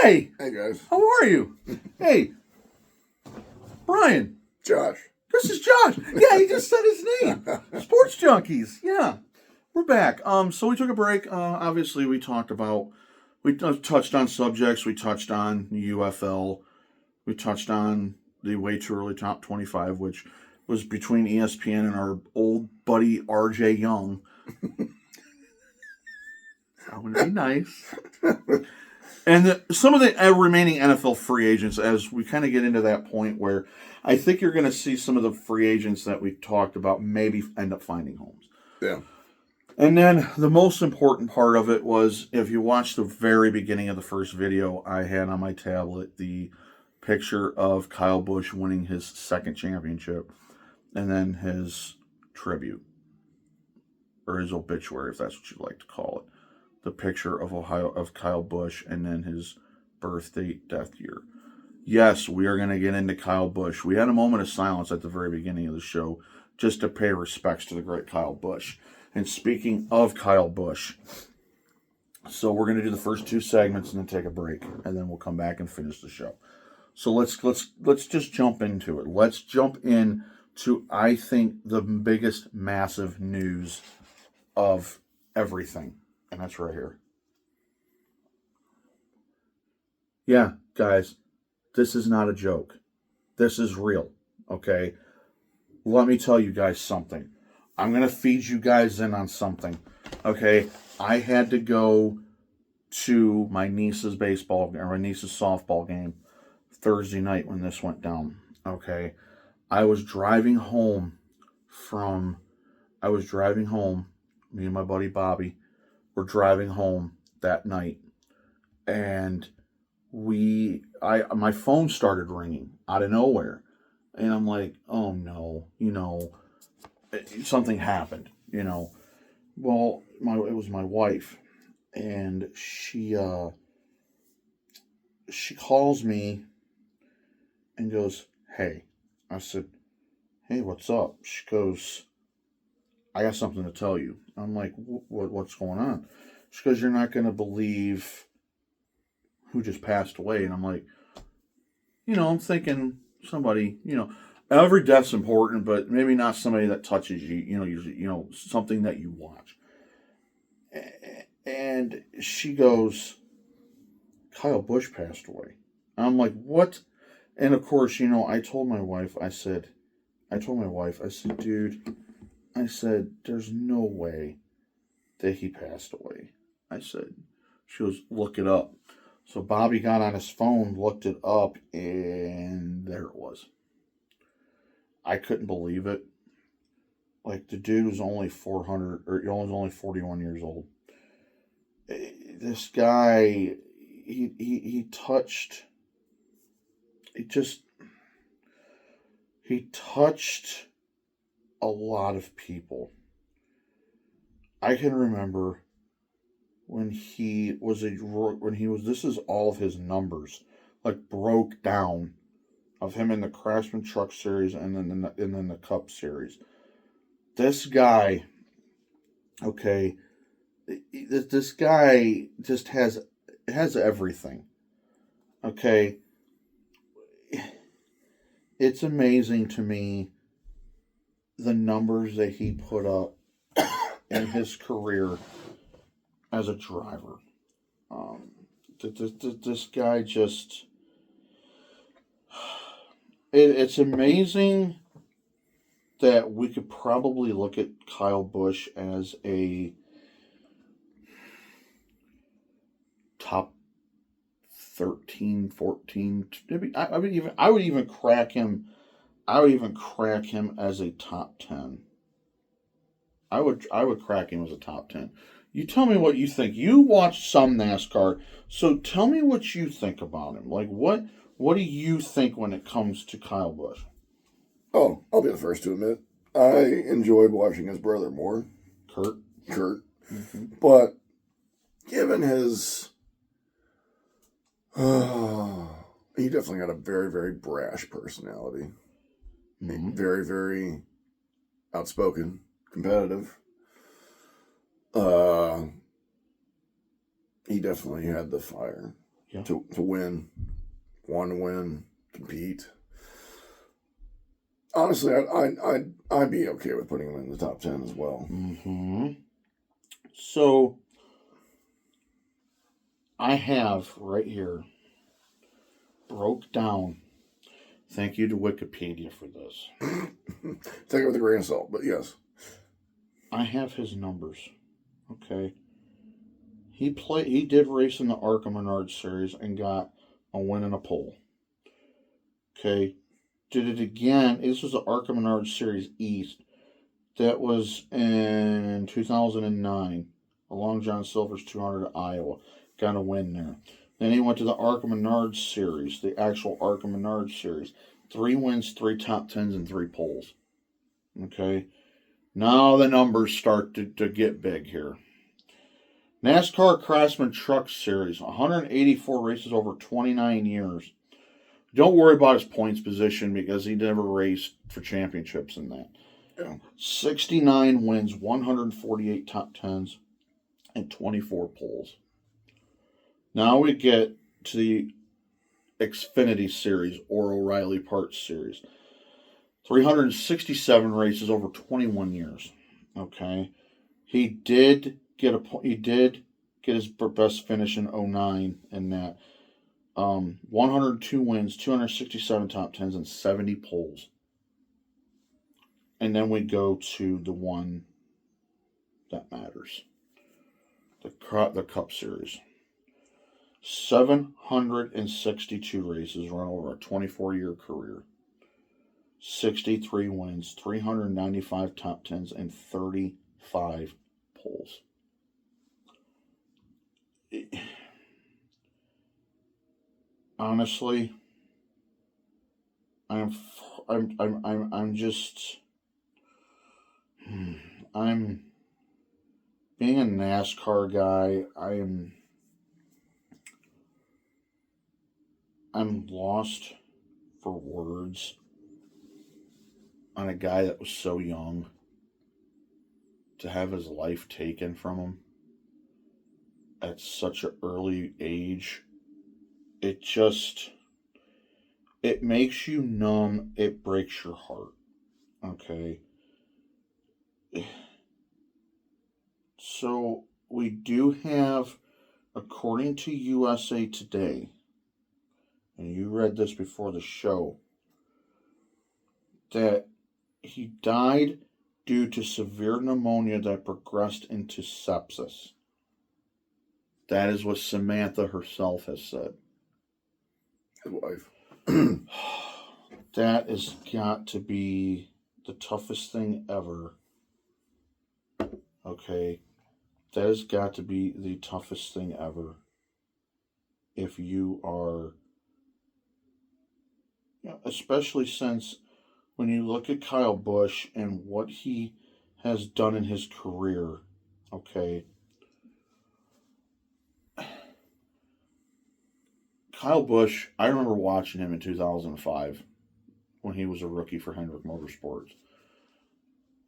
Hey! Hey, guys. How are you? Hey, Brian. Josh. This is Josh. Yeah, he just said his name. Sports Junkies. Yeah. We're back. So we took a break. Obviously, we touched on subjects. We touched on UFL. We touched on the way too early top 25, which was between ESPN and our old buddy RJ Young. That would be nice. And some of the remaining NFL free agents, as we kind of get into that point where I think you're going to see some of the free agents that we talked about maybe end up finding homes. Yeah. And then the most important part of it was, if you watch the very beginning of the first video, I had on my tablet the picture of Kyle Busch winning his second championship and then his tribute, or his obituary, if that's what you'd like to call it. The picture of Kyle Busch and then his birth date, death year. Yes, we are going to get into Kyle Busch. We had a moment of silence at the very beginning of the show just to pay respects to the great Kyle Busch. And speaking of Kyle Busch, so we're going to do the first two segments and then take a break, and then we'll come back and finish the show. So let's just jump into it. Let's jump in to, I think, the biggest massive news of everything. And that's right here. Yeah, guys, this is not a joke. This is real, okay? Let me tell you guys something. I'm going to feed you guys in on something, okay? I had to go to my niece's softball game Thursday night when this went down, okay? I was driving home, me and my buddy Bobby were driving home that night, and my phone started ringing out of nowhere, and I'm like, oh no, something happened, Well, it was my wife, and she calls me and goes, hey. I said, hey, what's up? She goes, I got something to tell you. I'm like, what's going on? She goes, you're not going to believe who just passed away. And I'm like, I'm thinking somebody, every death's important, but maybe not somebody that touches you, something that you watch. And she goes, Kyle Busch passed away. I'm like, what? And of course, I told my wife, I said, dude, I said, there's no way that he passed away. I said, she goes, look it up. So Bobby got on his phone, looked it up, and there it was. I couldn't believe it. Like, the dude was only 41 years old. This guy, he touched a lot of people. I can remember this is all of his numbers, like, broke down of him in the Craftsman Truck Series and then the Cup Series. This guy, okay, this guy just has everything, okay? It's amazing to me the numbers that he put up in his career as a driver. This guy just... It's amazing that we could probably look at Kyle Busch as a top 13, 14, maybe I would even crack him as a top 10. I would crack him as a top 10. You tell me what you think. You watch some NASCAR, so tell me what you think about him. Like, what do you think when it comes to Kyle Busch? Oh, I'll be the first to admit, I enjoyed watching his brother more. Kurt. Mm-hmm. But given his... he definitely got a very, very brash personality. Mm-hmm. Very, very outspoken, competitive. He definitely had the fire. Yeah. to win, want to win, compete. Honestly, I'd be okay with putting him in the top 10 as well. Mm-hmm. So I have right here broke down. Thank you to Wikipedia for this. Take it with a grain of salt, but yes. I have his numbers. Okay. He did race in the ARCA Menard series and got a win and a pole. Okay. Did it again. This was the ARCA Menard Series East. That was in 2009. Along John Silver's 200 at Iowa. Got a win there. Then he went to the ARCA Menard Series, the actual ARCA Menard Series. 3 wins, 3 top 10s, and 3 poles. Okay. Now the numbers start to get big here. NASCAR Craftsman Truck Series, 184 races over 29 years. Don't worry about his points position because he never raced for championships in that. Yeah. 69 wins, 148 top 10s, and 24 poles. Now we get to the Xfinity Series or O'Reilly Parts Series. 367 races over 21 years. Okay. He did get his best finish in 09 in that. 102 wins, 267 top 10s, and 70 poles. And then we go to the one that matters. The Cup Series. 762 races run over a 24-year career. 63 wins, 395 top 10s, and 35 poles. Honestly, I'm being a NASCAR guy. I'm lost for words on a guy that was so young to have his life taken from him at such an early age. It makes you numb. It breaks your heart. Okay. So we do have, according to USA Today, and you read this before the show, that he died due to severe pneumonia that progressed into sepsis. That is what Samantha herself has said. His wife. That has got to be the toughest thing ever. Okay. That has got to be the toughest thing ever. If you are, especially since when you look at Kyle Busch and what he has done in his career, okay. Kyle Busch, I remember watching him in 2005 when he was a rookie for Hendrick Motorsports.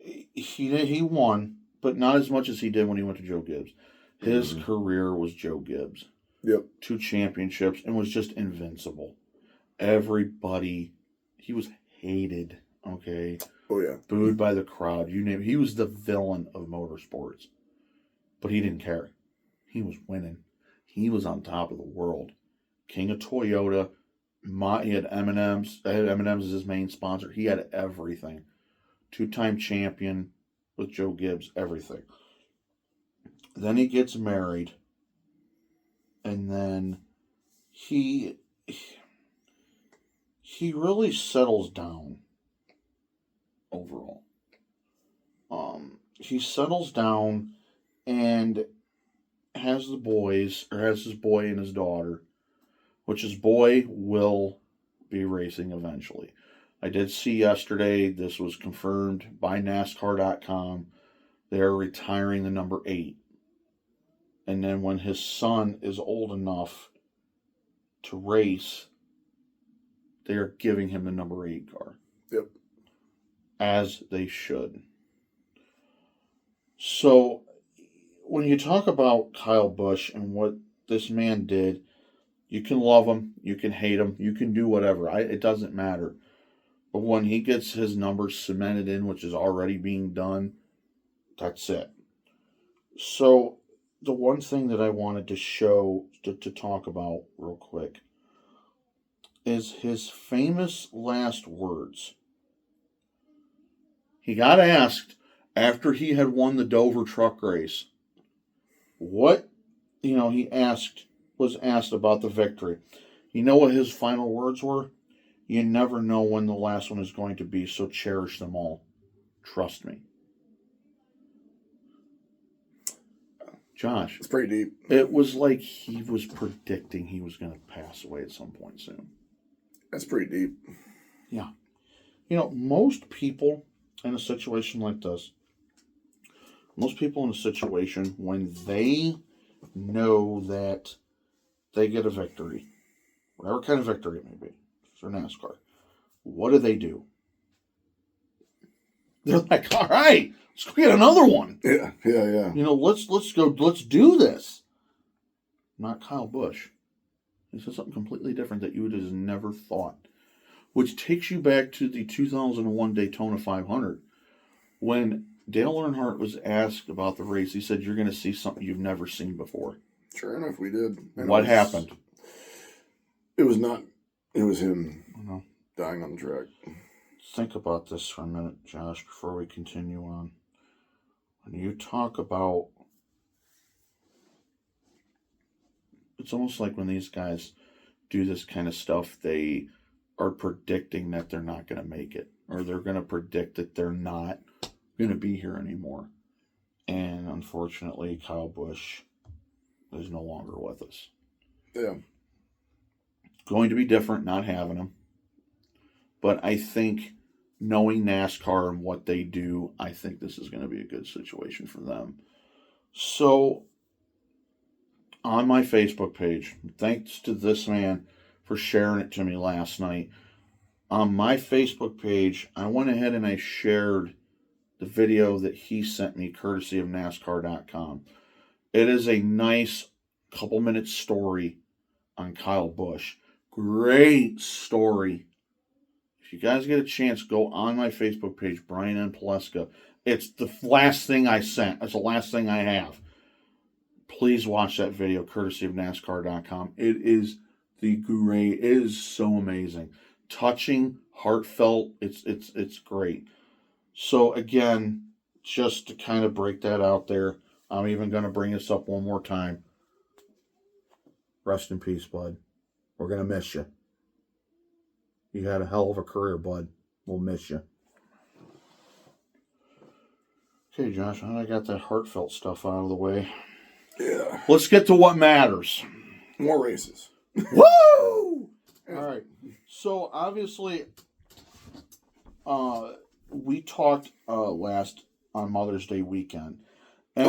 He won, but not as much as he did when he went to Joe Gibbs. His career was Joe Gibbs. Yep. 2 championships and was just invincible. Everybody, he was hated, okay? Oh, yeah. Booed by the crowd. You name it. He was the villain of motorsports. But he didn't care. He was winning. He was on top of the world. King of Toyota. He had M&M's. M&M's as his main sponsor. He had everything. 2-time champion with Joe Gibbs. Everything. Then he gets married. And then he really settles down overall. He settles down and has his boy and his daughter, which his boy will be racing eventually. I did see yesterday, this was confirmed by NASCAR.com, they're retiring the number 8. And then when his son is old enough to race, they are giving him the number 8 car. Yep. As they should. So, when you talk about Kyle Busch and what this man did, You can love him, you can hate him, you can do whatever. It doesn't matter. But when he gets his numbers cemented in, which is already being done, that's it. So the one thing that I wanted to show, to talk about real quick, is his famous last words. He got asked after he had won the Dover truck race, what, he was asked about the victory. You know what his final words were? You never know when the last one is going to be, so cherish them all. Trust me. Josh. It's pretty deep. It was like he was predicting he was going to pass away at some point soon. That's pretty deep. Yeah. Most people in a situation like this, when they know that they get a victory, whatever kind of victory it may be, for NASCAR, what do? They're like, all right, let's go get another one. Yeah. Let's go, let's do this. Not Kyle Busch. He said something completely different that you would have never thought, which takes you back to the 2001 Daytona 500. When Dale Earnhardt was asked about the race, he said, you're going to see something you've never seen before. Sure enough, we did. And what happened? It was him dying on the track. Think about this for a minute, Josh, before we continue on. When you talk about, it's almost like when these guys do this kind of stuff, they are predicting that they're not going to make it, or they're going to predict that they're not going to be here anymore. And unfortunately, Kyle Busch is no longer with us. Yeah. Going to be different not having him. But I think, knowing NASCAR and what they do, I think this is going to be a good situation for them. So, on my Facebook page, thanks to this man for sharing it to me last night, on my Facebook page, I went ahead and I shared the video that he sent me, courtesy of NASCAR.com. It is a nice couple-minute story on Kyle Busch. Great story. If you guys get a chance, go on my Facebook page, Brian N. Paleska. It's the last thing I sent. It's the last thing I have. Please watch that video, courtesy of NASCAR.com. It is it is so amazing. Touching, heartfelt. It's great. So again, just to kind of break that out there, I'm even going to bring this up one more time. Rest in peace, bud. We're going to miss you. You had a hell of a career, bud. We'll miss you. Okay, Josh, I got that heartfelt stuff out of the way. Yeah. Let's get to what matters. More races. Woo! All right. So, obviously, we talked last on Mother's Day weekend. And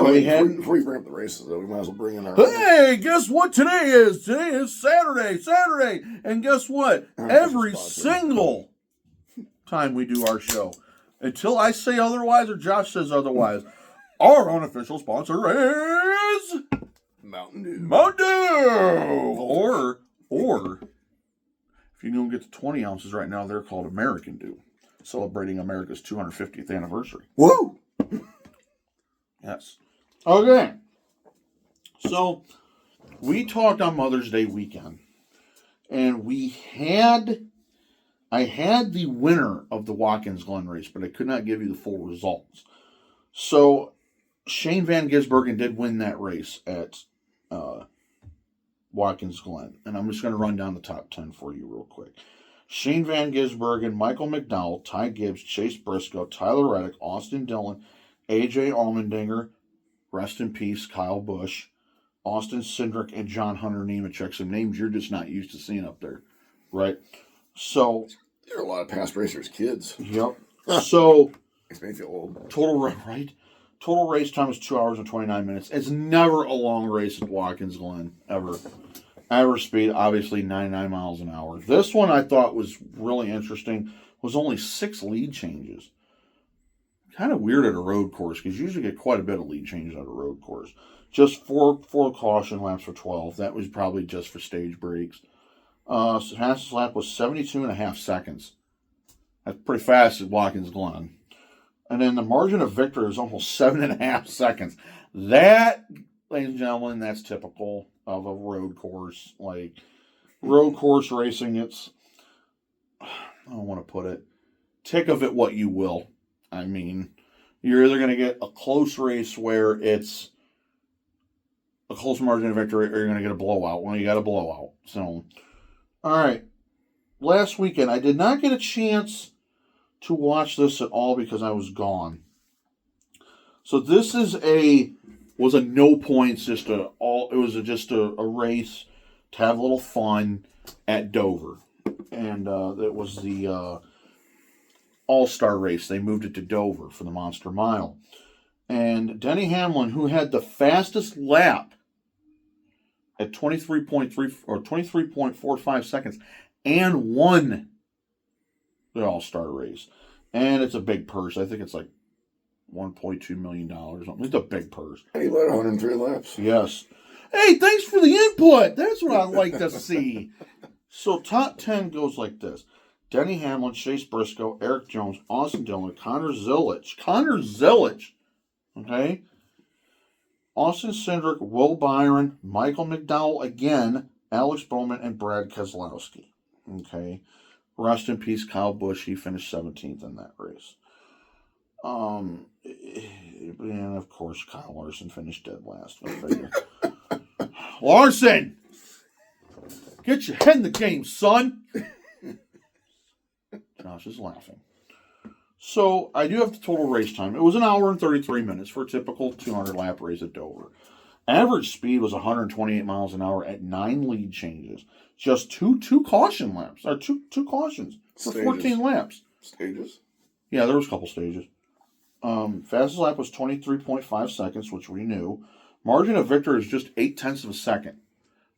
before you bring up the races, though, we might as well bring in our... Hey, guess what today is? Today is Saturday. And guess what? Every single time we do our show, until I say otherwise or Josh says otherwise, our unofficial sponsor is... Mountain Dew. Or, if you don't get to 20 ounces right now, they're called American Dew, celebrating America's 250th anniversary. Woo! Yes. Okay. So, we talked on Mother's Day weekend, and I had the winner of the Watkins Glen race, but I could not give you the full results. So, Shane Van Gisbergen did win that race at Watkins Glen, and I'm just going to run down the top 10 for you real quick. Shane Van Gisbergen, Michael McDowell, Ty Gibbs, Chase Briscoe, Tyler Reddick, Austin Dillon, AJ Allmendinger, rest in peace, Kyle Busch, Austin Cindric, and John Hunter Nemechek. Some names you're just not used to seeing up there, right? So there are a lot of past racers' kids. Yep. So makes me feel old. Total race time is 2 hours and 29 minutes. It's never a long race at Watkins Glen, ever. Average speed, obviously, 99 miles an hour. This one I thought was really interesting. Was only 6 lead changes. Kind of weird at a road course, because you usually get quite a bit of lead changes at a road course. Just four caution laps for 12. That was probably just for stage breaks. Fastest lap was 72.5 seconds. That's pretty fast at Watkins Glen. And then the margin of victory is almost 7.5 seconds. That, ladies and gentlemen, that's typical of a road course. Like, road course racing, it's, I don't want to put it, take of it what you will. I mean, you're either going to get a close race where it's a close margin of victory, or you're going to get a blowout. Well, you got a blowout. So, all right. Last weekend, I did not get a chance to watch this at all because I was gone. So this was a no points, just a race to have a little fun at Dover, and it was the All-Star race. They moved it to Dover for the Monster Mile, and Denny Hamlin, who had the fastest lap at 23.3 or 23.45 seconds, and won the All-Star race. And it's a big purse. I think it's like $1.2 million or something. It's a big purse. And he led 103 laps. Yes. Hey, thanks for the input. That's what I like to see. So top 10 goes like this. Denny Hamlin, Chase Briscoe, Eric Jones, Austin Dillon, Connor Zilisch. Okay? Austin Cindric, Will Byron, Michael McDowell again, Alex Bowman, and Brad Keselowski. Okay? Rest in peace, Kyle Busch. He finished 17th in that race. And of course, Kyle Larson finished dead last. Larson! Get your head in the game, son! Josh is laughing. So, I do have the total race time. It was 1 hour and 33 minutes for a typical 200-lap race at Dover. Average speed was 128 miles an hour at 9 lead changes. Just two caution laps, or two cautions for Stages. 14 laps. Stages? Yeah, there was a couple stages. Fastest lap was 23.5 seconds, which we knew. Margin of victory is just 0.8 of a second.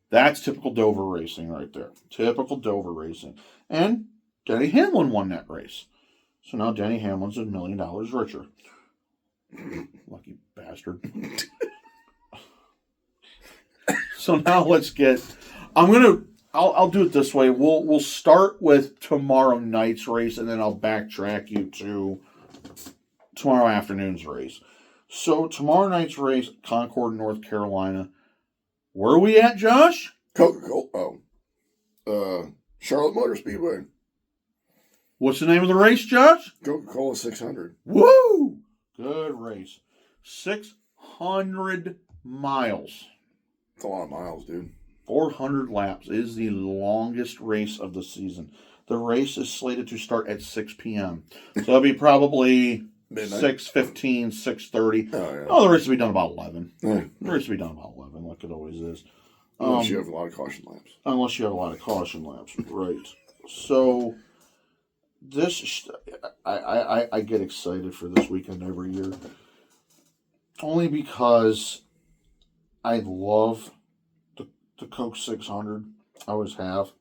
That's typical Dover racing right there. Typical Dover racing. And Denny Hamlin won that race. So now Denny Hamlin's $1 million richer. Lucky bastard. So now let's get... I'll do it this way. We'll start with tomorrow night's race, and then I'll backtrack you to tomorrow afternoon's race. So tomorrow night's race, Concord, North Carolina. Where are we at, Josh? Charlotte Motor Speedway. What's the name of the race, Josh? Coca-Cola 600. Woo! Good race. 600 miles. That's a lot of miles, dude. 400 laps is the longest race of the season. The race is slated to start at 6 p.m. So that'll be probably Midnight. 6:15, 6:30. Oh, yeah. Oh, the race will be done about 11. Yeah. The race will be done about 11, like it always is. Unless you have a lot of caution laps. Unless you have a lot of caution laps, right. So, I get excited for this weekend every year. Only because I love the Coke 600. I always have.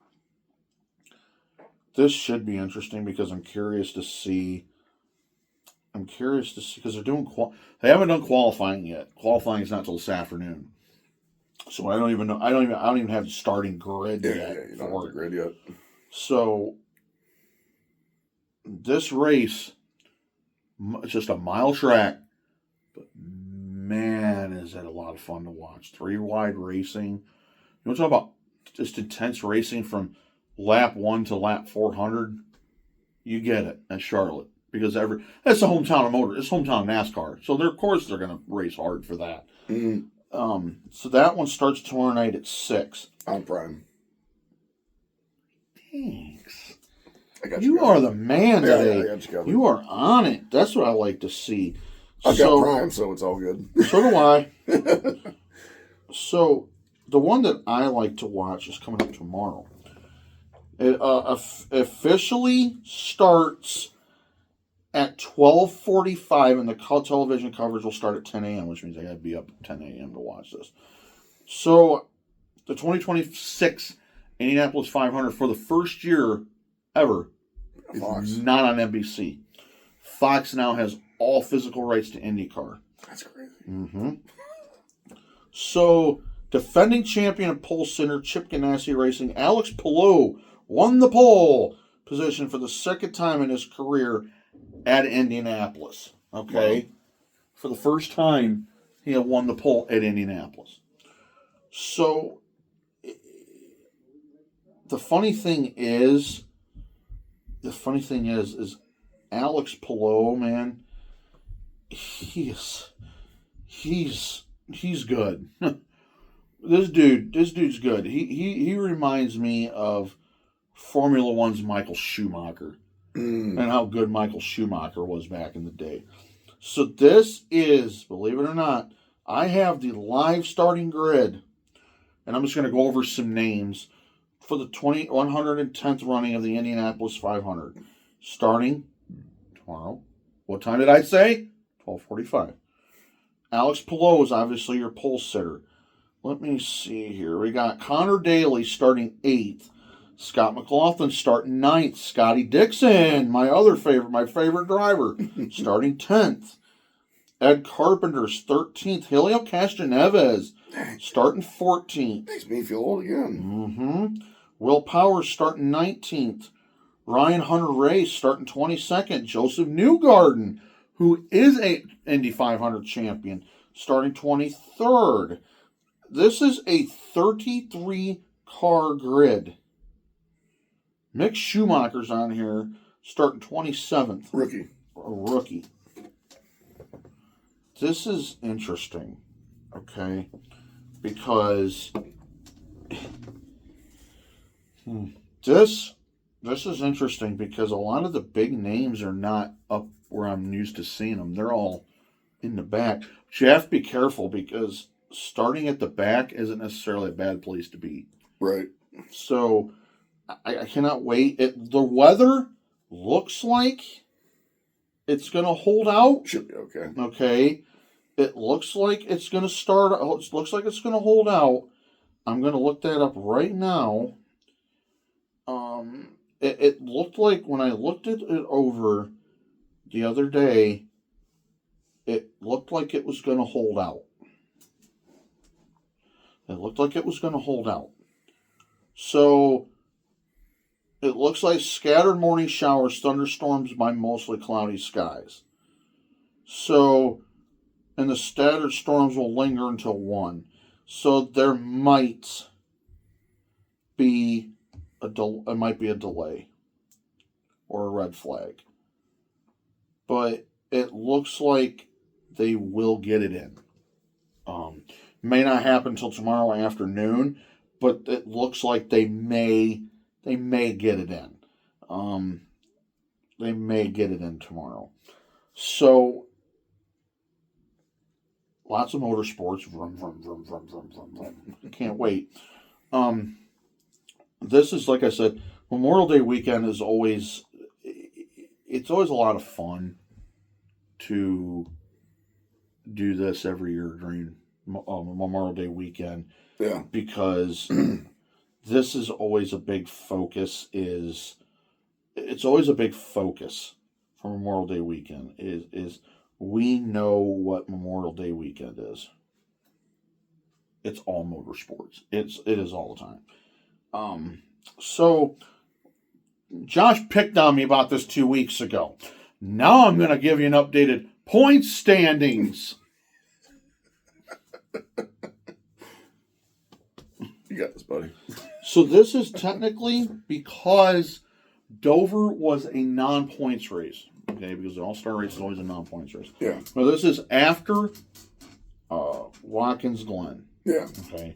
This should be interesting because I'm curious to see because they're doing they haven't done qualifying yet. Qualifying is not until this afternoon, so I don't even know. I don't even have the starting grid yet. Yeah, you don't have the grid yet. So this race, it's just a mile track, but man, is that a lot of fun to watch. 3 wide racing. You want to talk about just intense racing from lap 1 to lap 400? You get it at Charlotte. Because that's the hometown of motor. It's hometown of NASCAR. So of course they're going to race hard for that. Mm-hmm. So that one starts tomorrow night at 6. On Prime. Thanks. I got You are the man today. I got you covered. You are on it. That's what I like to see. I've got Prime, so it's all good. So do I. So the one that I like to watch is coming up tomorrow. It officially starts at 12:45, and the television coverage will start at 10 a.m., which means I got to be up at 10 a.m. to watch this. So, the 2026 Indianapolis 500 for the first year ever is not on NBC. Fox now has all physical rights to IndyCar. That's crazy. Mm-hmm. So, defending champion of pole sitter Chip Ganassi Racing, Alex Palou, won the pole position for the second time in his career at Indianapolis. Okay? Wow. For the first time, he had won the pole at Indianapolis. So, the funny thing is Alex Palou, man, he's good. This dude's good. He reminds me of Formula One's Michael Schumacher and how good Michael Schumacher was back in the day. So this is, believe it or not, I have the live starting grid, and I'm just going to go over some names for the 110th running of the Indianapolis 500, starting tomorrow. What time did I say? 12:45. Alex Palou is obviously your pole sitter. Let me see here. We got Connor Daly starting 8th. Scott McLaughlin starting 9th. Scotty Dixon, my favorite driver, starting 10th. Ed Carpenter's 13th. Helio Castroneves starting 14th. Makes me feel old again. Will Powers starting 19th. Ryan Hunter-Reay starting 22nd. Joseph Newgarden, who is a Indy 500 champion, starting 23rd. This is a 33-car grid. Mick Schumacher's on here, starting 27th. Rookie. This is interesting, okay? Because this is interesting because a lot of the big names are not up where I'm used to seeing them. They're all in the back. But you have to be careful because starting at the back isn't necessarily a bad place to be. Right. So I cannot wait. The weather looks like it's going to hold out. Should be okay. Okay. It looks like it's going to start. It looks like it's going to hold out. I'm going to look that up right now. It looked like when I looked it over the other day, it looked like it was going to hold out. So it looks like scattered morning showers, thunderstorms by mostly cloudy skies. So, and the scattered storms will linger until 1. So there might be a delay or a red flag. But it looks like they will get it in. May not happen until tomorrow afternoon, but it looks like they may get it in. They may get it in tomorrow. So lots of motorsports. Vroom, vroom, vroom, vroom, vroom, vroom, vroom. Can't wait. This is, like I said, Memorial Day weekend is always a lot of fun to do this every year during Memorial Day weekend. Yeah. Because this is always a big focus. It's always a big focus for Memorial Day weekend. Is we know what Memorial Day weekend is. It's all motorsports. It is all the time. So Josh picked on me about this 2 weeks ago. Now I'm going to give you an updated point standings. You got this, buddy. So this is technically because Dover was a non-points race. Okay, because the All-Star race is always a non-points race. Yeah. Well, this is after Watkins Glen. Yeah. Okay.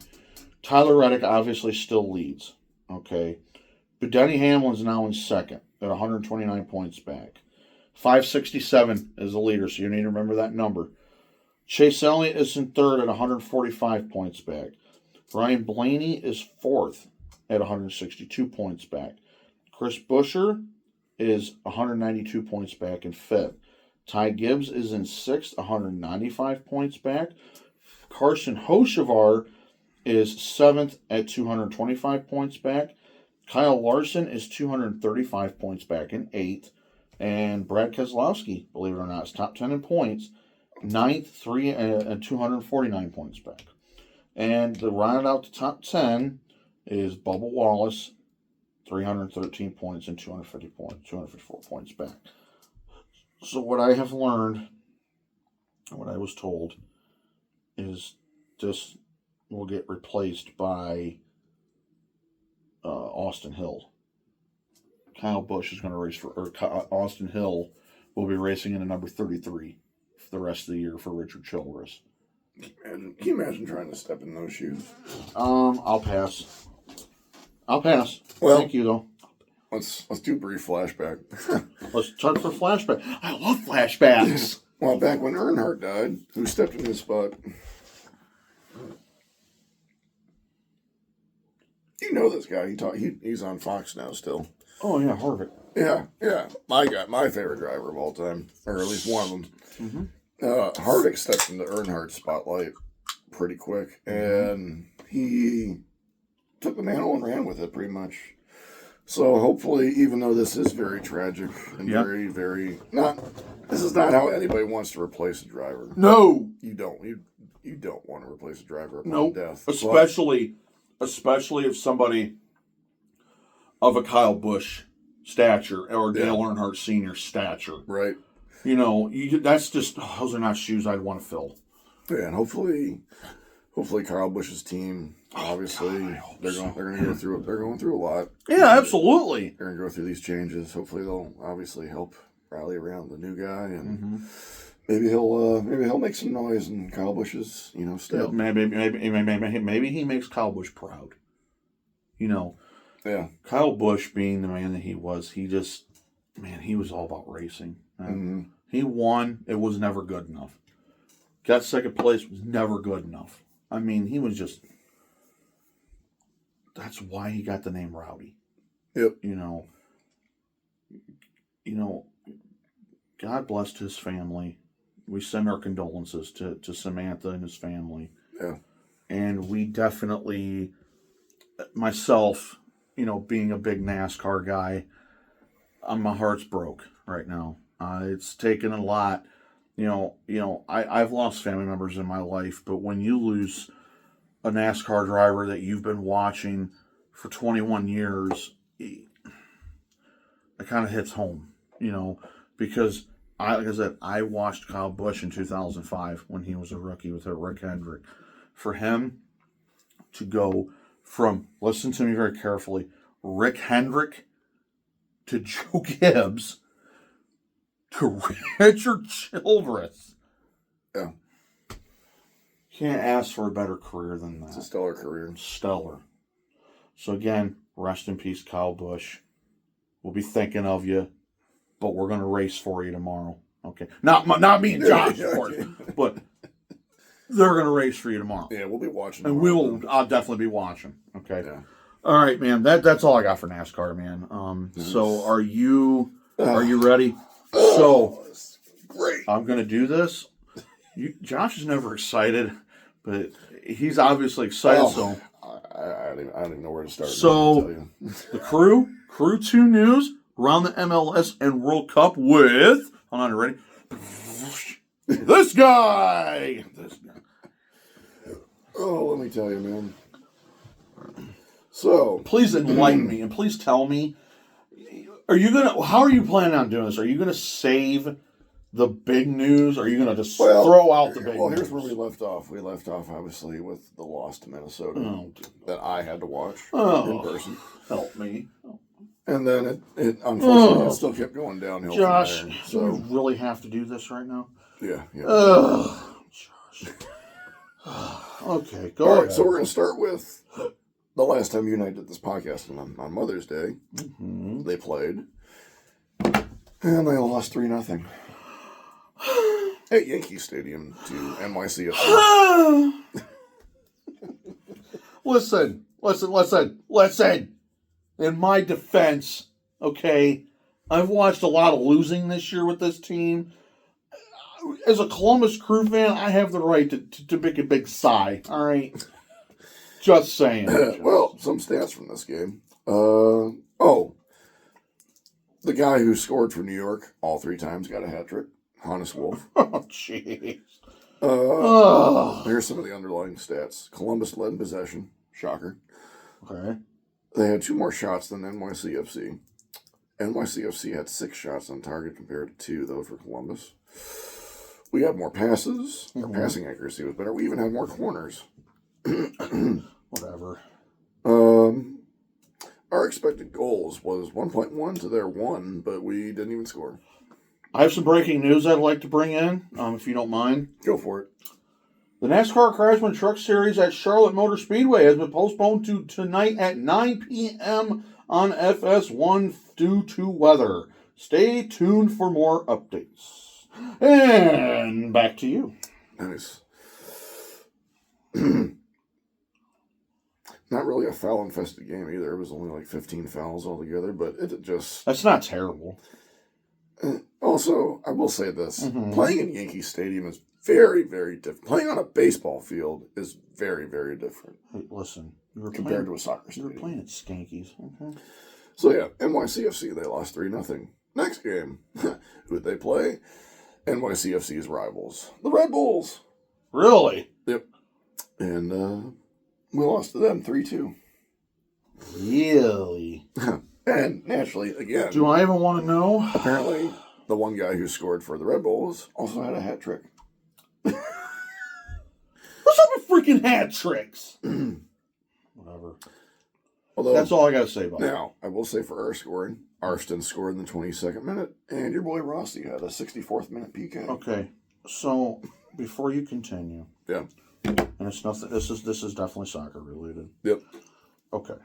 Tyler Reddick obviously still leads. Okay. But Denny Hamlin's now in second at 129 points back. 567 is the leader, so you need to remember that number. Chase Elliott is in third at 145 points back. Ryan Blaney is fourth at 162 points back. Chris Buescher is 192 points back in fifth. Ty Gibbs is in sixth, 195 points back. Carson Hocevar is seventh at 225 points back. Kyle Larson is 235 points back in eighth. And Brad Keselowski, believe it or not, is top 10 in points. Ninth, 249 points back. And to round out the top 10 is Bubba Wallace, 313 points and 254 points back. So what I have learned, what I was told, is this will get replaced by Austin Hill. Kyle Busch is going to race Austin Hill will be racing in a number 33 for the rest of the year for Richard Childress. And can you imagine trying to step in those shoes? I'll pass. Well, thank you though. Let's do a brief flashback. Let's touch for flashback. I love flashbacks. Well, back when Earnhardt died, who stepped in his spot? You know this guy. He's on Fox now still. Oh yeah, Harvick. Yeah. My favorite driver of all time, or at least one of them. Mm-hmm. Harvick stepped into Earnhardt's spotlight pretty quick, and he took the mantle and ran with it pretty much. So hopefully, even though this is very tragic and very, very this is not how anybody wants to replace a driver. No, you don't. You don't want to replace a driver nope. upon death, especially if somebody of a Kyle Busch stature or Dale Earnhardt Sr. stature, right? You know, that's just those are not shoes I'd want to fill. Yeah, and hopefully Kyle Busch's team, obviously, they're going to go through it. They're going through a lot. Yeah, absolutely. They're going to go through these changes. Hopefully, they'll obviously help rally around the new guy, and maybe he'll make some noise in Kyle Busch's step. Maybe he makes Kyle Busch proud. You know. Yeah. Kyle Busch being the man that he was, he was all about racing. He won. It was never good enough. Got second place was never good enough. I mean, he was just. That's why he got the name Rowdy. Yep. You know. God blessed his family. We send our condolences to Samantha and his family. Yeah. And we definitely, myself, being a big NASCAR guy, my heart's broke right now. It's taken a lot. I've lost family members in my life, but when you lose a NASCAR driver that you've been watching for 21 years, it kind of hits home, because like I said, I watched Kyle Busch in 2005 when he was a rookie with Rick Hendrick. For him to go from, listen to me very carefully, Rick Hendrick to Joe Gibbs to Richard Childress. Yeah. Can't ask for a better career than that. It's a stellar career. Stellar. So again, rest in peace, Kyle Busch. We'll be thinking of you, but we're going to race for you tomorrow. Okay. Not me and Josh, of course, but they're going to race for you tomorrow. Yeah, we'll be watching. And I'll definitely be watching. Okay. Yeah. All right, man. That's all I got for NASCAR, man. So are you ready? So great. I'm going to do this. Josh is never excited, but he's obviously excited. So I don't even know where to start. So the Crew 2 news around the MLS and World Cup with, hold on, ready? This guy. Oh, let me tell you, man. So please enlighten me and please tell me, how are you planning on doing this? Are you gonna save the big news? Or are you gonna just throw out the big news? Well, here's where we left off. We left off obviously with the loss to Minnesota that I had to watch in person. Help me. And then it unfortunately it still kept going downhill. Josh, from there. So do we really have to do this right now? Yeah. Josh. Okay, go ahead. So we're going to start with the last time you and I did this podcast on Mother's Day. They played, and they lost 3-0 at Yankee Stadium to NYC. Listen. In my defense, okay, I've watched a lot of losing this year with this team. As a Columbus Crew fan, I have the right to make a big sigh, all right? Just saying. Well, some stats from this game. The guy who scored for New York all 3 times got a hat trick. Hannes Wolf. Oh, jeez. Here's some of the underlying stats. Columbus led in possession. Shocker. Okay. They had 2 more shots than NYCFC. NYCFC had 6 shots on target compared to 2, though, for Columbus. We had more passes. Our passing accuracy was better. We even had more corners. Whatever. Our expected goals was 1.1 to their 1, but we didn't even score. I have some breaking news I'd like to bring in, if you don't mind. Go for it. The NASCAR Craftsman Truck Series at Charlotte Motor Speedway has been postponed to tonight at 9 p.m. on FS1 due to weather. Stay tuned for more updates. And back to you. Nice. Not really a foul-infested game either. It was only like 15 fouls altogether, but it just... That's not terrible. Also, I will say this. Playing in Yankee Stadium is very, very different. Playing on a baseball field is very, very different. Hey, listen. Compared to a soccer You stadium. were playing at Skankies. Okay. So yeah, NYCFC, they lost 3-0. Next game, who'd they play? NYCFC's rivals, the Red Bulls. Really? Yep. And we lost to them 3-2. Really? And naturally, again, Do I even want to know? apparently the one guy who scored for the Red Bulls also had a hat trick. What's up with freaking hat tricks? Whatever. Although, That's all I got to say about it. now, I will say for our scoring, Arston scored in the 22nd minute, and your boy Rossi had a 64th minute PK. Okay, so before you continue, Yeah. and it's nothing. This is definitely soccer related. Yep. Okay,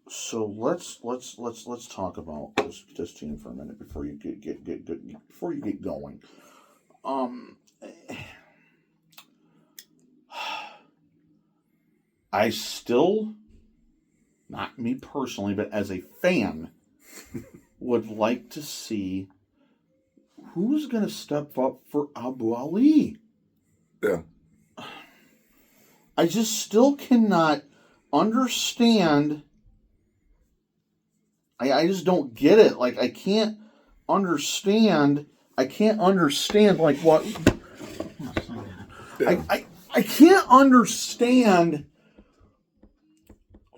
so let's talk about this team for a minute before you get before you get going. I still, not me personally, but as a fan, would like to see who's going to step up for Abu Ali. Yeah. I just still cannot understand. I just don't get it. Like, I can't understand. Like, what. Yeah. I can't understand.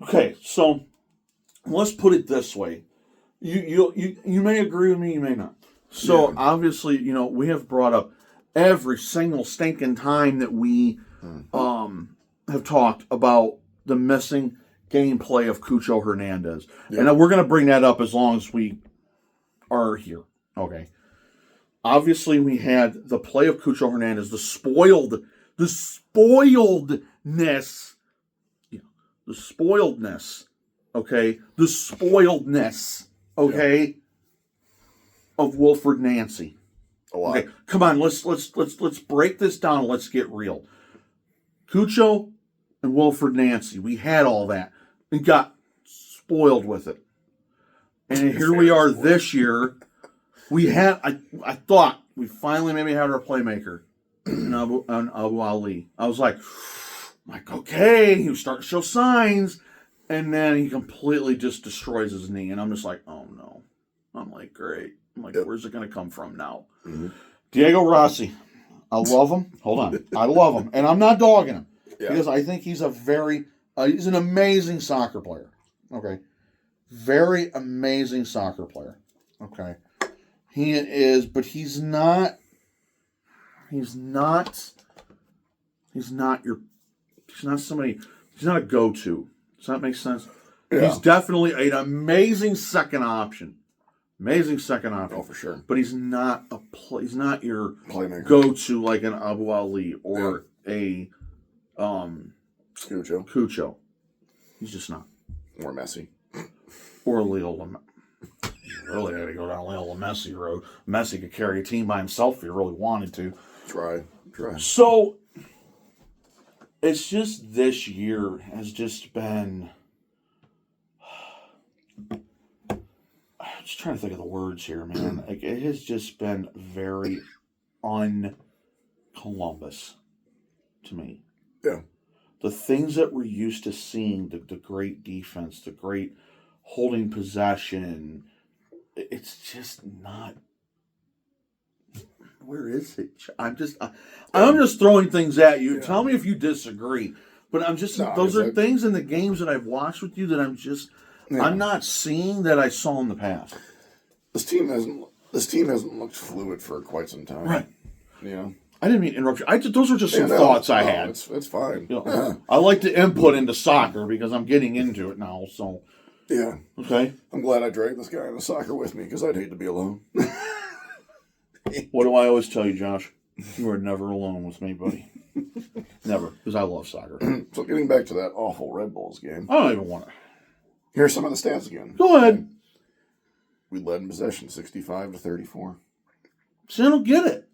Okay, so let's put it this way. You may agree with me, you may not. So Yeah. obviously, we have brought up every single stinking time that we have talked about the missing gameplay of Cucho Hernandez. Yeah. And we're going to bring that up as long as we are here. Okay. Obviously, we had the play of Cucho Hernandez, the spoiledness, okay, the spoiledness, okay, of Wilfred Nancy. A lot. Okay, come on, let's break this down and let's get real. Cucho and Wilfred Nancy, we had all that and got spoiled with it. And here we are this year. We had, I thought we finally maybe had our playmaker in Abu Ali. I was like, okay, he was starting to show signs, and then he completely just destroys his knee, and I'm just like, oh no. I'm like, great. I'm like, where's it going to come from now? Mm-hmm. Diego Rossi, I love him. Hold on. I love him, and I'm not dogging him because I think he's he's an amazing soccer player. Okay. Very amazing soccer player. Okay. He is, but he's not somebody, he's not a go-to. Does that make sense? Yeah. He's definitely an amazing second option. Oh, for sure. But he's not your playmaker go-to like an Abu Ali or a Cucho. He's just not. Or Messi. Or Leo Messi. Really had to go down Leo Messi road. Messi could carry a team by himself if he really wanted to. Try. So it's just this year has just been. I'm just trying to think of the words here, man. Like, it has just been very un-Columbus to me. Yeah. The things that we're used to seeing, the great defense, the great holding possession, it's just not Where is it? I'm just throwing things at you. Tell me if you disagree. But I'm just those are things in the games that I've watched with you that I'm not seeing that I saw in the past. This team hasn't looked fluid for quite some time. Right. Yeah. I didn't mean to interrupt you. Those were just some thoughts I had. It's fine. You know, I like to input into soccer because I'm getting into it now. So. Yeah. Okay. I'm glad I dragged this guy into soccer with me because I'd hate to be alone. What do I always tell you, Josh? You are never alone with me, buddy. Never, because I love soccer. So getting back to that awful Red Bulls game. I don't even want to. Here's some of the stats again. Go ahead. We led in possession, 65-34. See, I don't get it.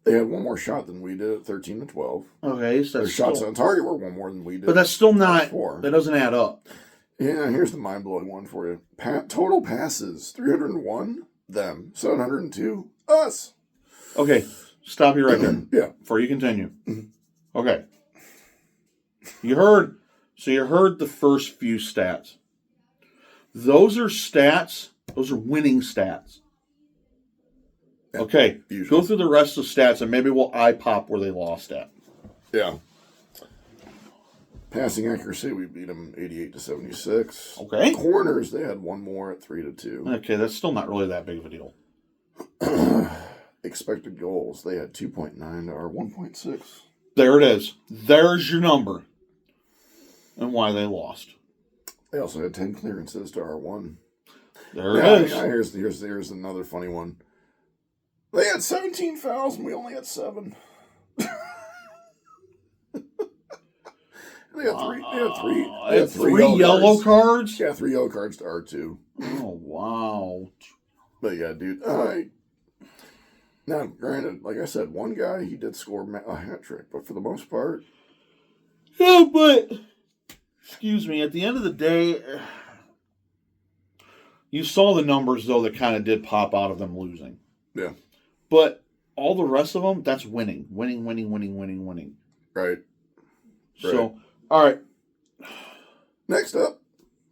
They had one more shot than we did at 13-12. Okay, so their shots on target were one more than we did. But that's still not. That doesn't add up. Yeah, here's the mind-blowing one for you. Total passes, 301. Them, 702. Us. Okay, stop you right there. Yeah. Before you continue. Okay. You heard the first few stats. Those are stats. Those are winning stats. Yeah, okay. Usually. Go through the rest of the stats and maybe we'll eye pop where they lost at. Yeah. Passing accuracy, we beat them 88-76. Okay. Corners, they had one more at 3-2. Okay, that's still not really that big of a deal. Expected goals, they had 2.9 to our 1.6. There it is. There's your number. And why they lost. They also had 10 clearances to our 1. There it is. Here's another funny one. They had 17 fouls and we only had 7. They had three yellow cards? Yeah, 3 yellow cards to R2. Oh, wow. But yeah, dude. Now, granted, like I said, one guy, he did score a hat trick. But for the most part... Yeah, but... Excuse me. At the end of the day... You saw the numbers, though, that kind of did pop out of them losing. Yeah. But all the rest of them, that's winning. Winning. Right. So... All right. Next up,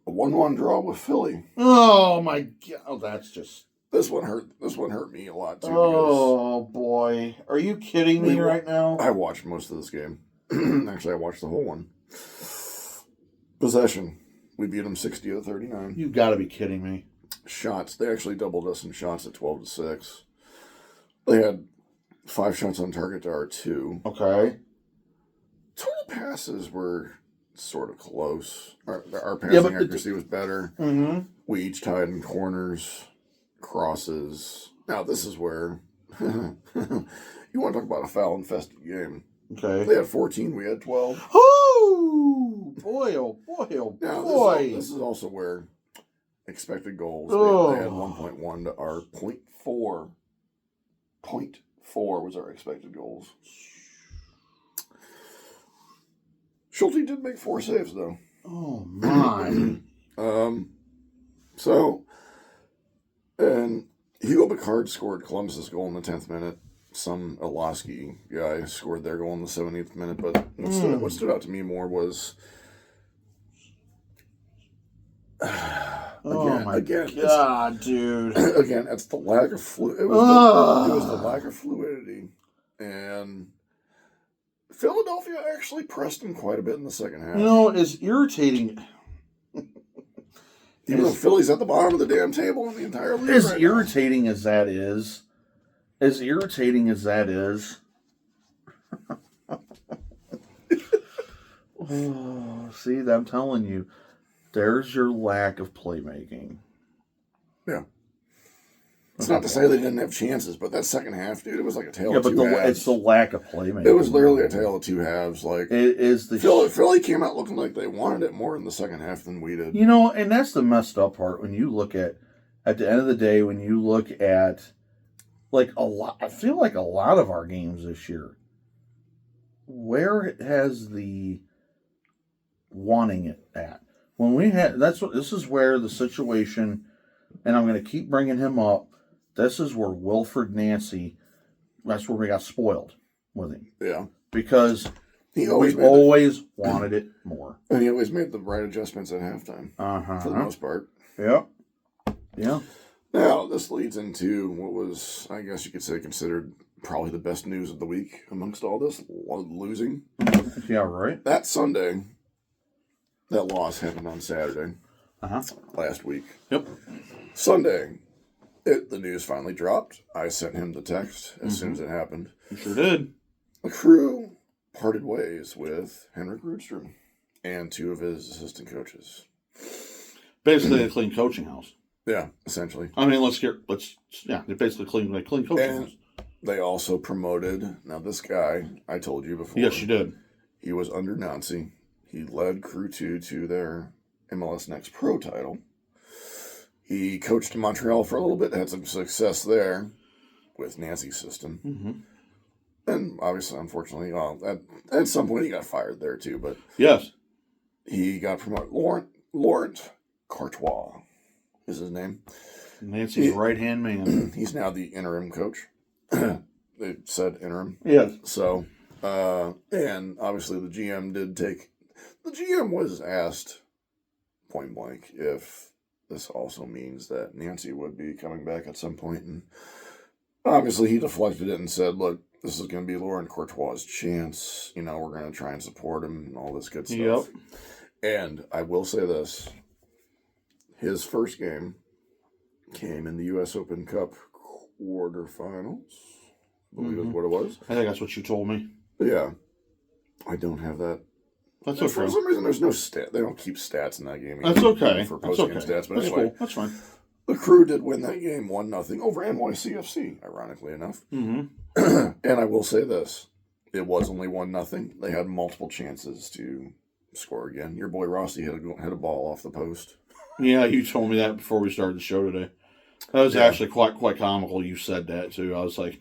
a 1-1 draw with Philly. Oh my God! Oh, that's just this one hurt. This one hurt me a lot too. Oh boy, are you kidding me right now? I watched most of this game. Actually, I watched the whole one. Possession, we beat them 60-39. You got to be kidding me. Shots, they actually doubled us in shots at 12-6. They had 5 shots on target to our 2. Okay. Total passes were sort of close. Our passing accuracy was better. Mm-hmm. We each tied in corners, crosses. Now, this is where you want to talk about a foul-infested game. Okay. They had 14, we had 12. Oh, boy, oh, boy, oh, now, boy. This is also where expected goals, they had 1.1 to our 0.4. 0.4 was our expected goals. Schulte did make 4 saves, though. Oh, my. And Hugo Picard scored Columbus's goal in the 10th minute. Some Olaski guy scored their goal in the 70th minute. But what stood out to me more was... Again, God, dude. Again, it's the lack of fluidity. It was the lack of fluidity. And... Philadelphia actually pressed him quite a bit in the second half. You know, it's irritating. Even though Philly's at the bottom of the damn table in the entire league. As irritating as that is, oh, see, I'm telling you, there's your lack of playmaking. Yeah. It's not to say they didn't have chances, but that second half, dude, it was like a tale of two halves. It's the lack of playmaking. It was literally a tale of 2 halves. Like it is the Philly came out looking like they wanted it more in the second half than we did. You know, and that's the messed up part when you look at the end of the day, when you look at like a lot. I feel like a lot of our games this year, where has the wanting it at? When we had this is where the situation, and I'm going to keep bringing him up. This is where Wilfred Nancy, that's where we got spoiled with him. Yeah. Because we always wanted it more. And he always made the right adjustments at halftime. Uh-huh. For the most part. Yep. Yeah. Now, this leads into what was, I guess you could say, considered probably the best news of the week amongst all this losing. Yeah, right. That Sunday, that loss happened on Saturday Uh-huh. last week. Yep. Sunday, the news finally dropped. I sent him the text as soon as it happened. You sure did. The crew parted ways with Henrik Rudstrom and 2 of his assistant coaches. Basically a clean coaching house. Yeah, essentially. I mean, they basically clean coaching And house. they also promoted, now this guy, I told you before. Yes, you did. He was under Nancy. He led Crew 2 to their MLS Next Pro title. He coached in Montreal for a little bit, had some success there with Nancy's system. Mm-hmm. And obviously, unfortunately, well, at some point he got fired there too, but Yes. he got promoted. Laurent Courtois is his name. Nancy's right-hand man. He's now the interim coach. They said interim. Yes. So, and obviously the GM was asked point blank if this also means that Nancy would be coming back at some point. And obviously he deflected it and said, look, this is going to be Laurent Courtois' chance. You know, we're going to try and support him and all this good stuff. Yep. And I will say this. His first game came in the U.S. Open Cup quarterfinals. I believe is what it was. I think that's what you told me. But yeah. I don't have that. That's For okay. some reason, there's no stat. They don't keep stats in that game. That's okay. For That's post-game okay. stats. But That's anyway, cool. That's fine. the Crew did win that game 1-0 over NYCFC, ironically enough. Mm-hmm. And I will say this. It was only 1-0. They had multiple chances to score again. Your boy Rossi hit a ball off the post. Yeah, you told me that before we started the show today. That was actually quite comical. You said that too. I was like,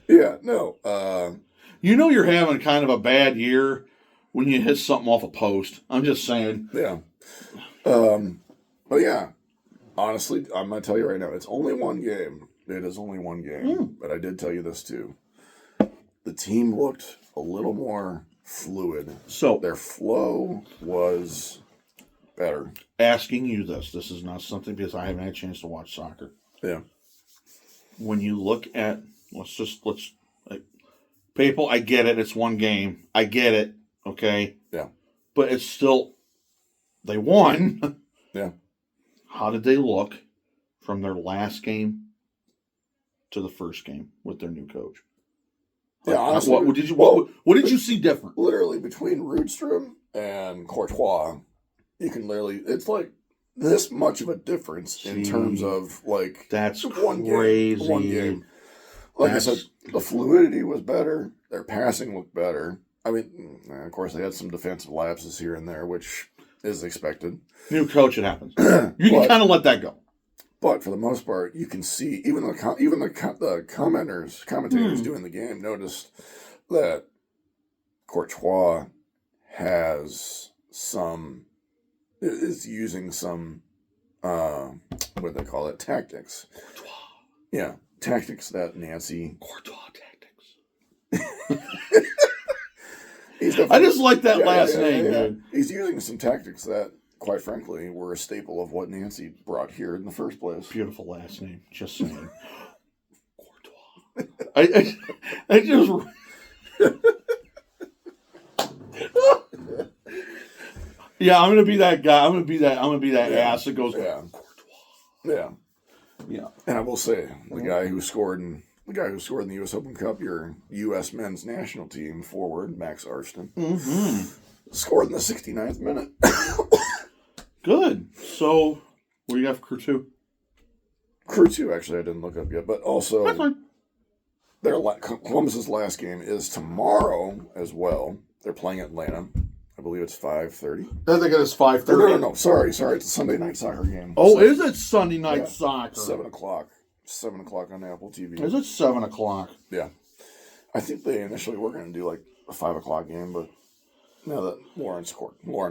yeah, no. You know, you're having kind of a bad year when you hit something off a post. I'm just saying. Yeah. But yeah, honestly, I'm going to tell you right now, it's only one game. It is only one game. But I did tell you this too. The team looked a little more fluid. So Their flow was better. asking you this is not something because I haven't had a chance to watch soccer. Yeah. When you look at, people, I get it. It's one game. I get it. Okay. Yeah. But it's still, they won. Yeah. How did they look from their last game to the first game with their new coach? Yeah, honestly. What did you see different? Literally, between Rudstrom and Courtois, you can it's like this much of a difference in terms of, like, That's crazy. One game. Like I said, the fluidity was better. Their passing looked better. I mean, of course, they had some defensive lapses here and there, which is expected. New coach, it happens. You can kind of let that go. But for the most part, you can see even the commentators doing the game noticed that Courtois is using some what do they call it, tactics. Courtois. Yeah, tactics that Nancy. Courtois tactics. I just like that last name, dude. He's using some tactics that, quite frankly, were a staple of what Nancy brought here in the first place. Beautiful last name. Just saying. Courtois. I just. Yeah, I'm gonna be that guy. I'm gonna be that ass that goes. Yeah. Courtois. Yeah. And I will say, the guy who scored in the U.S. Open Cup, your U.S. men's national team forward, Max Arston, scored in the 69th minute. Good. So, what do you got for Crew 2? Crew 2, actually, I didn't look up yet, but also That's fine. Columbus's last game is tomorrow as well. They're playing Atlanta. I believe it's 5:30. I think it is 5:30. No. Sorry. It's a Sunday night soccer game. Oh, is it Sunday night soccer? 7 o'clock. 7 o'clock on Apple TV. Is it 7 o'clock? Yeah. I think they initially were going to do like a 5 o'clock game, but now that Lauren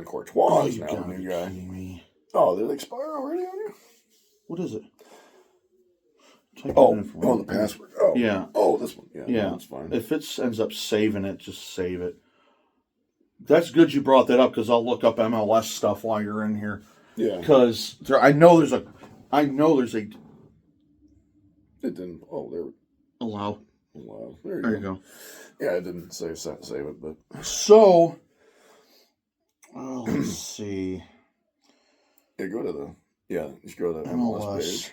Courtois is now the new guy. Me. Oh, did it expire already on you? What is it? The password. Oh, yeah. Oh, this one. Yeah, yeah. that's fine. If it ends up saving it, just save it. That's good you brought that up because I'll look up MLS stuff while you're in here. Yeah. Because I know there's I know there's a It didn't. Oh, there. allow. Wow. There you go. Yeah, it didn't save it, but So, let's see. yeah, go to the just go to the MLS page.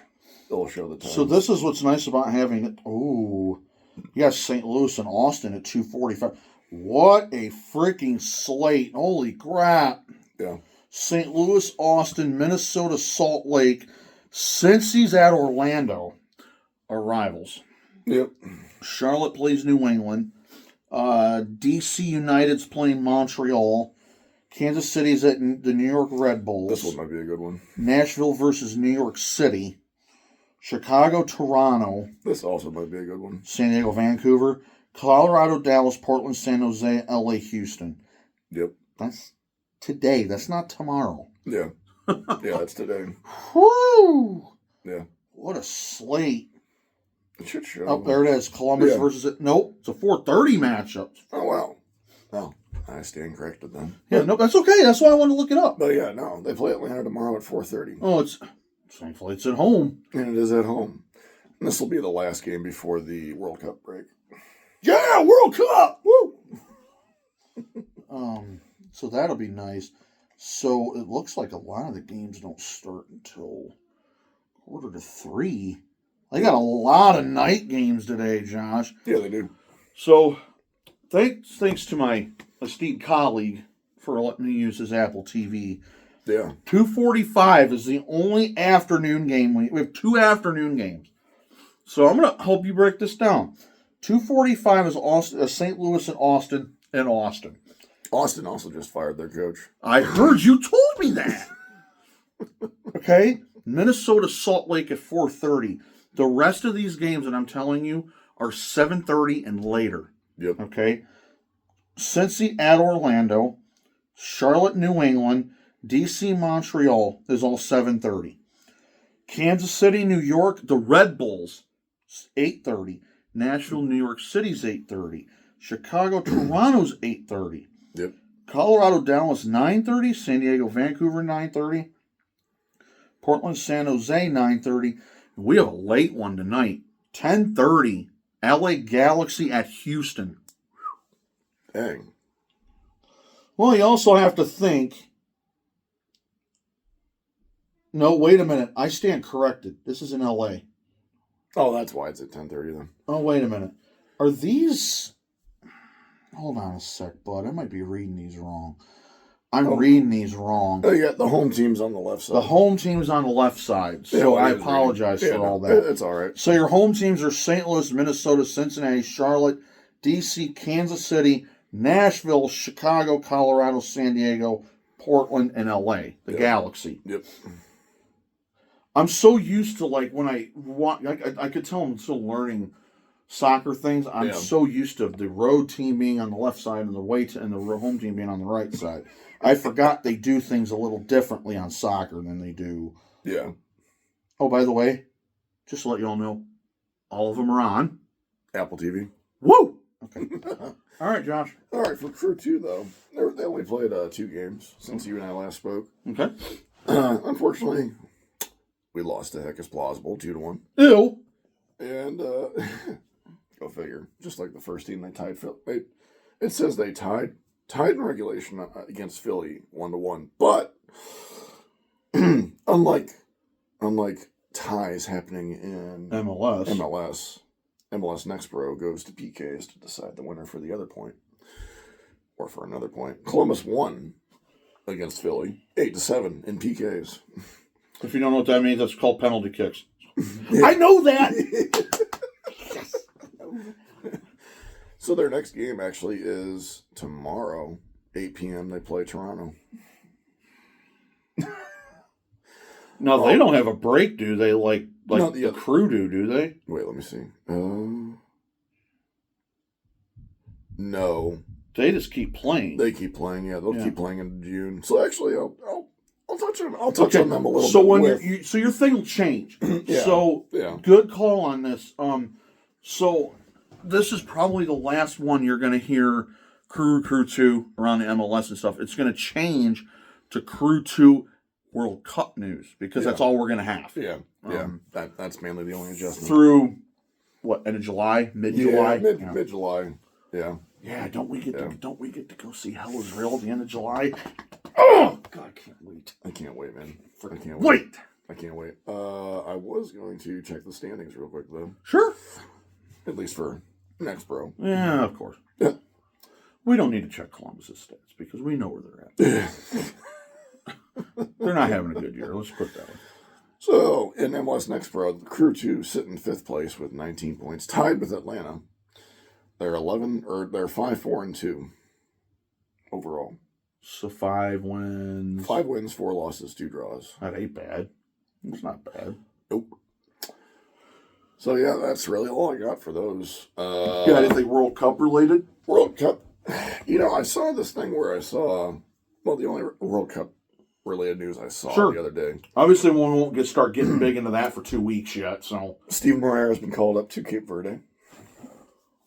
It'll show the time. So this is what's nice about having it. Oh, you got St. Louis and Austin at 2:45. What a freaking slate! Holy crap! Yeah. St. Louis, Austin, Minnesota, Salt Lake. Cincy's at Orlando are rivals. Yep. Charlotte plays New England. DC United's playing Montreal. Kansas City's at the New York Red Bulls. This one might be a good one. Nashville versus New York City. Chicago, Toronto. This also might be a good one. San Diego, Vancouver. Colorado, Dallas, Portland, San Jose, LA, Houston. Yep. That's today. That's not tomorrow. Yeah. Yeah, that's today. Whoo! Yeah. What a slate. It should show. Oh, there it is. Columbus versus it. Nope. It's a 4:30 matchup. Oh, wow. Oh, I stand corrected then. Yeah, no, that's okay. That's why I wanted to look it up. But yeah, no, they play Atlanta tomorrow at 4:30. Oh, thankfully it's at home. And it is at home. And this will be the last game before the World Cup break. Yeah, World Cup! Woo! So that'll be nice. So it looks like a lot of the games don't start until 2:45. They got a lot of night games today, Josh. Yeah, they do. So thanks to my esteemed colleague for letting me use his Apple TV. Yeah. 2:45 is the only afternoon game. We have 2 afternoon games. So I'm going to help you break this down. 2:45 is St. Louis and Austin and Austin. Austin also just fired their coach. I heard you told me that. Okay? Minnesota, Salt Lake at 4:30. The rest of these games that I'm telling you are 7:30 and later. Yep. Okay? Cincy at Orlando, Charlotte, New England, DC, Montreal is all 7:30. Kansas City, New York, the Red Bulls, 8:30. Nashville, New York City's 8:30. Chicago, Toronto's 8:30. Yep. Colorado, Dallas, 9:30. San Diego, Vancouver, 9:30. Portland, San Jose, 9:30. We have a late one tonight, 10:30. LA Galaxy at Houston. Dang. Well, you also have to think. No, wait a minute. I stand corrected. This is in LA. Oh, that's why it's at 10:30 then. Oh, wait a minute. Are these... Hold on a sec, bud. I might be reading these wrong. I'm reading these wrong. Oh, yeah, the home team's on the left side. The home team's on the left side, so I apologize for all that. It's all right. So your home teams are St. Louis, Minnesota, Cincinnati, Charlotte, D.C., Kansas City, Nashville, Chicago, Colorado, San Diego, Portland, and L.A., the Galaxy. Yep. I'm so used to, like, when I could tell I'm still learning soccer things. I'm so used to the road team being on the left side and the home team being on the right side. I forgot they do things a little differently on soccer than they do. Yeah. Oh, by the way, just to let you all know, all of them are on Apple TV. Woo! Okay. All right, Josh. All right, for Crew 2, though, they only played 2 games since you and I last spoke. Okay. Unfortunately, we lost to Heck is Plausible, 2-1. Ew. And, go figure, just like the first team, they tied Philly. It says they tied in regulation against Philly 1-1. But, unlike ties happening in MLS Next Pro goes to PKs to decide the winner for the other point. Or for another point. Columbus won against Philly 8-7 in PKs. If you don't know what that means, that's called penalty kicks. I know that! Yes. So their next game actually is tomorrow, 8 p.m. They play Toronto. No, they don't have a break, do they? Like the Crew do they? Wait, let me see. No. They just keep playing. They keep playing, yeah. They'll keep playing in June. So actually, I'll touch on them a little bit. So when so your thing will change. Yeah. So good call on this. So this is probably the last one you're going to hear Crew 2 around the MLS and stuff. It's going to change to Crew 2 World Cup news because Yeah. that's all we're going to have. Yeah. That's mainly the only adjustment. Through, what, end of July? Mid-July? Yeah, mid-July. Yeah. Yeah, don't we get to go see Hell is Real at the end of July? Oh, God, I can't wait. I can't wait, man. I can't wait. wait. I can't wait. I was going to check the standings real quick, though. Sure. At least for next pro. Yeah, of course. Yeah. We don't need to check Columbus's stats because we know where they're at. They're not having a good year. Let's put it that way. So, in MLS Next Pro, the Crew 2 sit in 5th place with 19 points, tied with Atlanta. They're 5-4-2 overall. So 5 wins. 5 wins, 4 losses, 2 draws. That ain't bad. It's not bad. Nope. So, yeah, that's really all I got for those. Got anything World Cup related? World Cup. I saw this thing where I saw, the only World Cup related news I saw the other day. Obviously, we won't start getting big into that for 2 weeks yet, so. Steve Moyer has been called up to Cape Verde.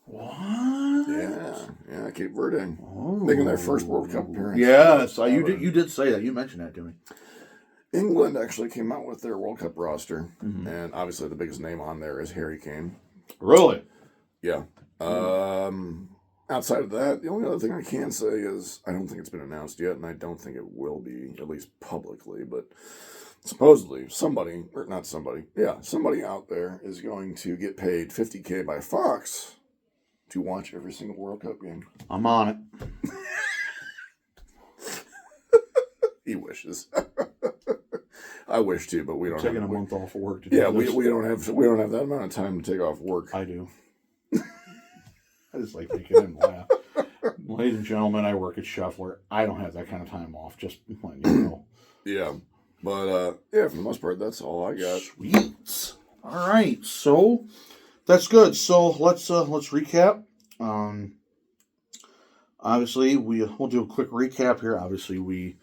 What? Yeah, Cape Verde. Making their first World Cup appearance. Yes, you did say that. You mentioned that to me. England actually came out with their World Cup roster, and obviously the biggest name on there is Harry Kane. Really? Yeah. Outside of that, the only other thing I can say is I don't think it's been announced yet, and I don't think it will be, at least publicly, but supposedly somebody out there is going to get paid $50K by Fox to watch every single World Cup game. I'm on it. He wishes. I wish to, but we don't. Taking a month off of work to do this. we don't have that amount of time to take off work. I do. I just like making him laugh. Ladies and gentlemen, I work at Shuffler. I don't have that kind of time off. Just letting you know. Yeah, but for the most part, that's all I got. Sweet. All right, so that's good. So let's recap. Obviously, we'll do a quick recap here. Obviously, we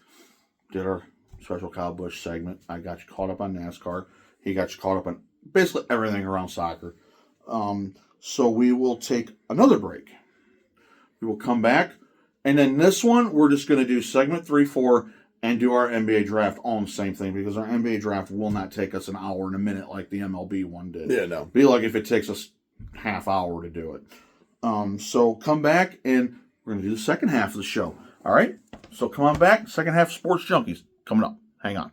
did our special Kyle Busch segment. I got you caught up on NASCAR. He got you caught up on basically everything around soccer. So we will take another break. We will come back. And then this one, we're just going to do segment 3, 4, and do our NBA draft all in the same thing because our NBA draft will not take us an hour and a minute like the MLB one did. Yeah, no. Be like if it takes us half hour to do it. So come back and we're going to do the second half of the show. All right? So come on back. Second half of Sports Junkies coming up. Hang on.